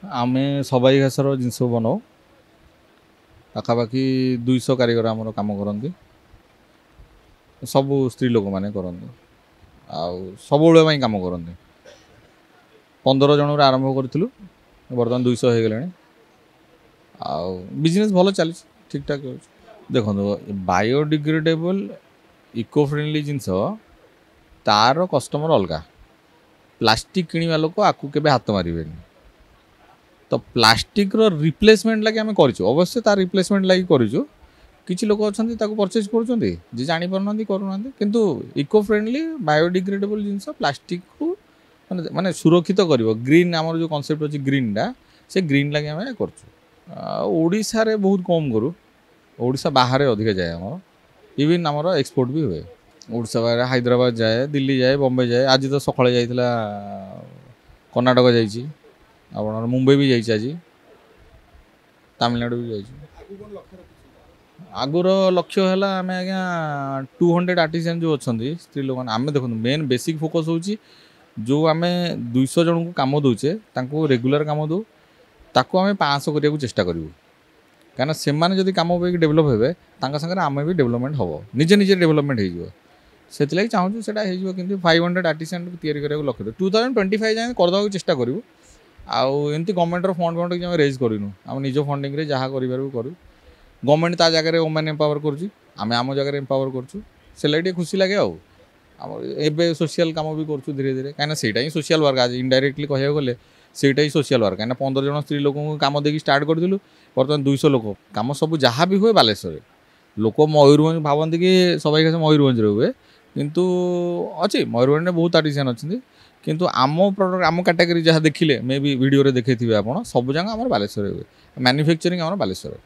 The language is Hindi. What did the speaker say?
आमे सबाई घासर जिनस बनाओ पाखापाखि 200 कारीगर आमर काम करती सब स्त्री लोक मैंने करते सब कम करते 15 जन आरंभ करूँ बर्तमान 200 हो गले बिजनेस भल चली ठीक ठाक देखो बायोडिग्रेडेबल इको फ्रेंडली जिनस तार कस्टमर अलग प्लास्टिक किणवा लोक आकु के हाथ मारे तो प्लास्टिक रो रिप्लेसमेंट लगे आम कर अवश्य तार रिप्लेसमेंट लगे करूँ किसी लोक अच्छा परचेज कर जानी पारना करूना किंतु इको फ्रेंडली बायोडिग्रेडेबल जिनस प्लास्टिक को माने सुरक्षित कर ग्रीन आमर जो कॉन्सेप्ट अच्छी ग्रीन टा से ग्रीन लगे आम करशा रे बहुत कम करूँ ओडिशा बाहर अधिक जाए आम इवन आमर एक्सपोर्ट भी हुए ओडिशा बाहर हैदराबाद जाए दिल्ली जाए बॉम्बे जाए आज तो सकाଳେ जाइला कर्णाटक जाइए आप मुंबई भी जाइए आज तमिलनाडु भी जाइए आगुर लक्ष्य है आम आज्ञा 200 आर्टिसान जो अच्छा स्त्री लोक आम देखो मेन बेसिक फोकस हो जो आम 200 जन को कम दौचे रेगुलर कम दो ताको आम 500 करने को चेष्टा करूँ कहीं से जब कम पे डेभलप हे सागर आम भी डेभलपमेंट हम निजे निजे डेभलपमेंट हो चाहूँ से कि 500 आर्टिसान या लक्ष्य 2025 जाए करदेक चेष्टा करूँ आमती गवर्नमेंट फंड फंड कि रेज करूँ आम निज फंडिंग जहाँ करूँ गवर्नमेंट ता जगह वोमेन एम्पावर करें आम जगह एम्पावर कर खुशी लगे आम सोशल कम भी कर धीरे धीरे कहीं से ही सोशल वर्क आज इनडायरेक्टली कहूँ गले सेटा ही सोशल वर्क कहीं 15 जन स्त्री लोक कम देकी स्टार्ट करूँ बर्तमान 200 लोक कम सब जहाँ भी हुए बालेश्वर लोक मयूरभंज भावती कि सबाई घास मयूरभंज हुए किंतु अच्छी मयूरभंज में बहुत आर्टिसान अच्छे किंतु आम प्रोडक्ट आम कैटेगरी जहाँ देखिले मे भी वीडियो देखते आप सब जगह आम बालेश्वर हुए मैन्युफैक्चरिंग आम बालेश्वर।